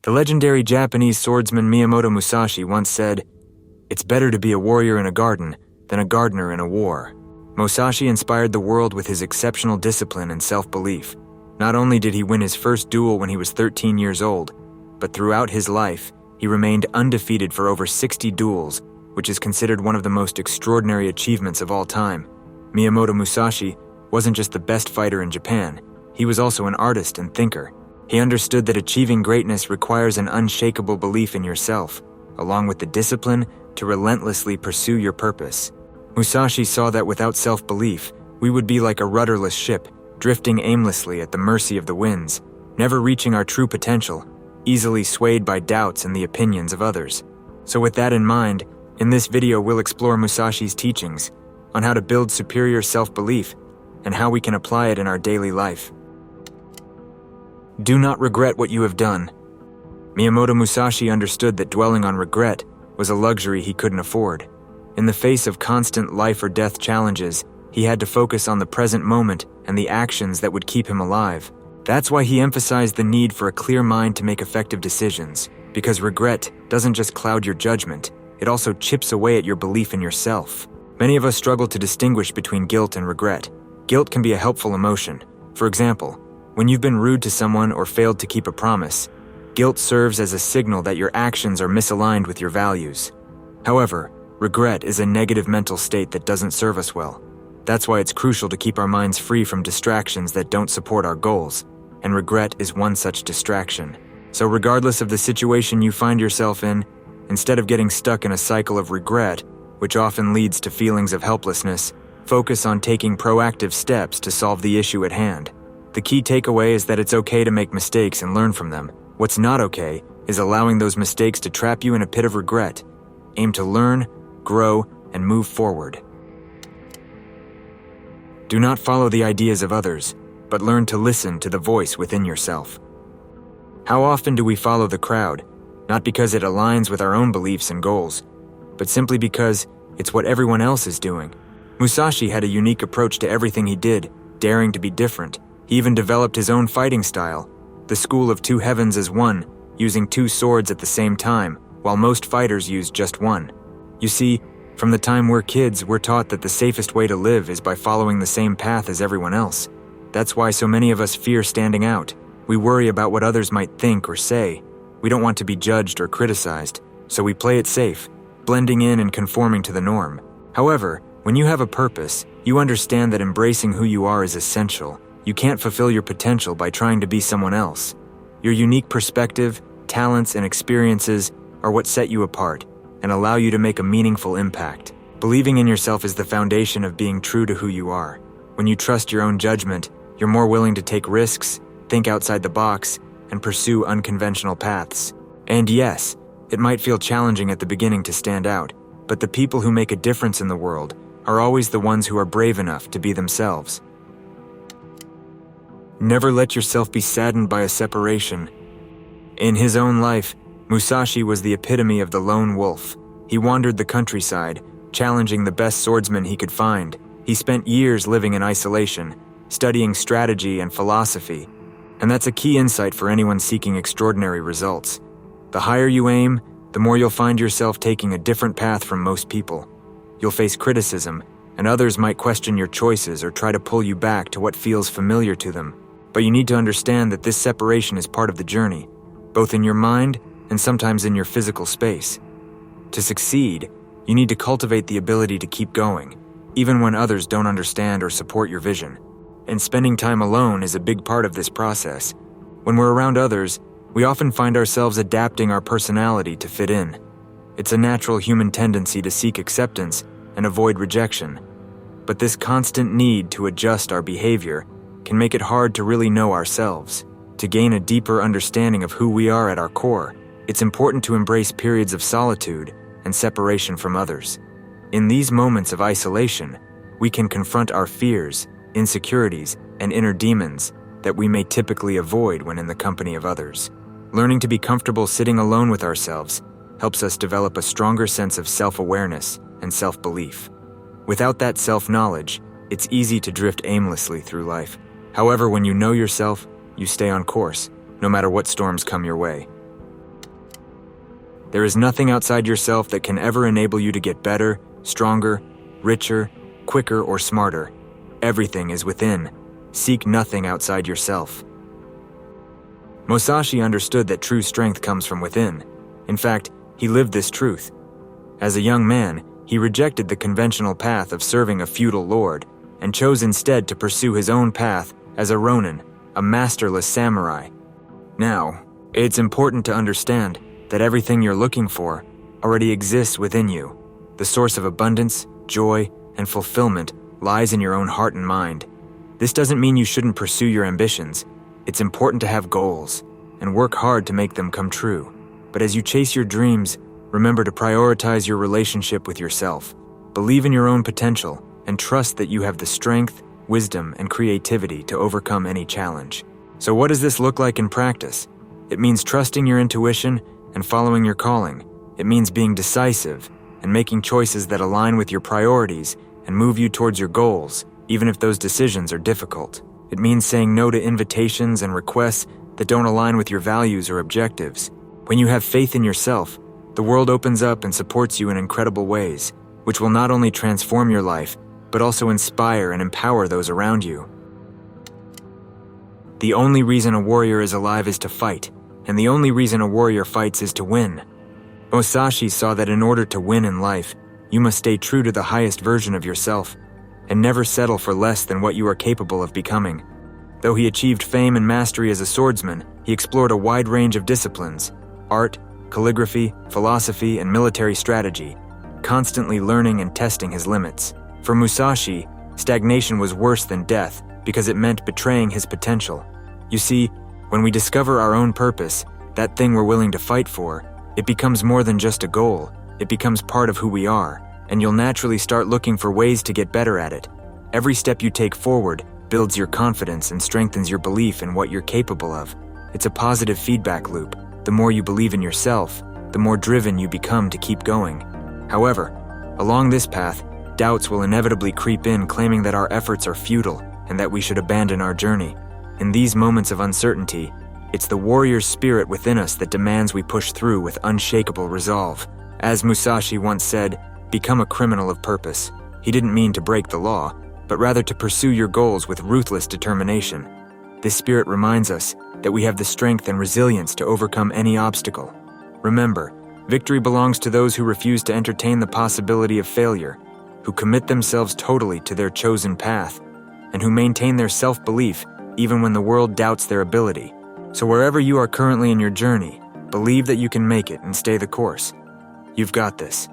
The legendary Japanese swordsman Miyamoto Musashi once said, "It's better to be a warrior in a garden than a gardener in a war." Musashi inspired the world with his exceptional discipline and self-belief. Not only did he win his first duel when he was 13 years old, but throughout his life, he remained undefeated for over 60 duels, which is considered one of the most extraordinary achievements of all time. Miyamoto Musashi wasn't just the best fighter in Japan, he was also an artist and thinker. He understood that achieving greatness requires an unshakable belief in yourself, along with the discipline to relentlessly pursue your purpose. Musashi saw that without self-belief, we would be like a rudderless ship, drifting aimlessly at the mercy of the winds, never reaching our true potential, easily swayed by doubts and the opinions of others. So with that in mind, in this video we'll explore Musashi's teachings on how to build superior self-belief and how we can apply it in our daily life. Do not regret what you have done. Miyamoto Musashi understood that dwelling on regret was a luxury he couldn't afford. In the face of constant life or death challenges, he had to focus on the present moment and the actions that would keep him alive. That's why he emphasized the need for a clear mind to make effective decisions, because regret doesn't just cloud your judgment, it also chips away at your belief in yourself. Many of us struggle to distinguish between guilt and regret. Guilt can be a helpful emotion. For example, when you've been rude to someone or failed to keep a promise, guilt serves as a signal that your actions are misaligned with your values. However, regret is a negative mental state that doesn't serve us well. That's why it's crucial to keep our minds free from distractions that don't support our goals, and regret is one such distraction. So regardless of the situation you find yourself in, instead of getting stuck in a cycle of regret, which often leads to feelings of helplessness, focus on taking proactive steps to solve the issue at hand. The key takeaway is that it's okay to make mistakes and learn from them. What's not okay is allowing those mistakes to trap you in a pit of regret. Aim to learn, grow, and move forward. Do not follow the ideas of others, but learn to listen to the voice within yourself. How often do we follow the crowd, not because it aligns with our own beliefs and goals, but simply because it's what everyone else is doing? Musashi had a unique approach to everything he did, daring to be different. He even developed his own fighting style, the school of two heavens as one, using two swords at the same time, while most fighters use just one. You see, from the time we're kids, we're taught that the safest way to live is by following the same path as everyone else. That's why so many of us fear standing out. We worry about what others might think or say. We don't want to be judged or criticized, so we play it safe, blending in and conforming to the norm. However, when you have a purpose, you understand that embracing who you are is essential. You can't fulfill your potential by trying to be someone else. Your unique perspective, talents, and experiences are what set you apart and allow you to make a meaningful impact. Believing in yourself is the foundation of being true to who you are. When you trust your own judgment, you're more willing to take risks, think outside the box, and pursue unconventional paths. And yes, it might feel challenging at the beginning to stand out, but the people who make a difference in the world are always the ones who are brave enough to be themselves. Never let yourself be saddened by a separation. In his own life, Musashi was the epitome of the lone wolf. He wandered the countryside, challenging the best swordsmen he could find. He spent years living in isolation, studying strategy and philosophy. And that's a key insight for anyone seeking extraordinary results. The higher you aim, the more you'll find yourself taking a different path from most people. You'll face criticism, and others might question your choices or try to pull you back to what feels familiar to them. But you need to understand that this separation is part of the journey, both in your mind and sometimes in your physical space. To succeed, you need to cultivate the ability to keep going, even when others don't understand or support your vision. And spending time alone is a big part of this process. When we're around others, we often find ourselves adapting our personality to fit in. It's a natural human tendency to seek acceptance and avoid rejection. But this constant need to adjust our behavior can make it hard to really know ourselves. To gain a deeper understanding of who we are at our core, it's important to embrace periods of solitude and separation from others. In these moments of isolation, we can confront our fears, insecurities, and inner demons that we may typically avoid when in the company of others. Learning to be comfortable sitting alone with ourselves helps us develop a stronger sense of self-awareness and self-belief. Without that self-knowledge, it's easy to drift aimlessly through life. However, when you know yourself, you stay on course, no matter what storms come your way. There is nothing outside yourself that can ever enable you to get better, stronger, richer, quicker, or smarter. Everything is within. Seek nothing outside yourself. Musashi understood that true strength comes from within. In fact, he lived this truth. As a young man, he rejected the conventional path of serving a feudal lord and chose instead to pursue his own path as a ronin, a masterless samurai. Now, it's important to understand that everything you're looking for already exists within you. The source of abundance, joy, and fulfillment lies in your own heart and mind. This doesn't mean you shouldn't pursue your ambitions. It's important to have goals and work hard to make them come true. But as you chase your dreams, remember to prioritize your relationship with yourself. Believe in your own potential and trust that you have the strength, wisdom, and creativity to overcome any challenge. So what does this look like in practice? It means trusting your intuition and following your calling. It means being decisive and making choices that align with your priorities and move you towards your goals, even if those decisions are difficult. It means saying no to invitations and requests that don't align with your values or objectives. When you have faith in yourself, the world opens up and supports you in incredible ways, which will not only transform your life, but also inspire and empower those around you. The only reason a warrior is alive is to fight, and the only reason a warrior fights is to win. Musashi saw that in order to win in life, you must stay true to the highest version of yourself, and never settle for less than what you are capable of becoming. Though he achieved fame and mastery as a swordsman, he explored a wide range of disciplines: art, calligraphy, philosophy, and military strategy, constantly learning and testing his limits. For Musashi, stagnation was worse than death because it meant betraying his potential. You see, when we discover our own purpose, that thing we're willing to fight for, it becomes more than just a goal. It becomes part of who we are, and you'll naturally start looking for ways to get better at it. Every step you take forward builds your confidence and strengthens your belief in what you're capable of. It's a positive feedback loop. The more you believe in yourself, the more driven you become to keep going. However, along this path, doubts will inevitably creep in, claiming that our efforts are futile and that we should abandon our journey. In these moments of uncertainty, it's the warrior's spirit within us that demands we push through with unshakable resolve. As Musashi once said, "Become a criminal of purpose." He didn't mean to break the law, but rather to pursue your goals with ruthless determination. This spirit reminds us that we have the strength and resilience to overcome any obstacle. Remember, victory belongs to those who refuse to entertain the possibility of failure, who commit themselves totally to their chosen path, and who maintain their self-belief even when the world doubts their ability. So wherever you are currently in your journey, believe that you can make it and stay the course. You've got this.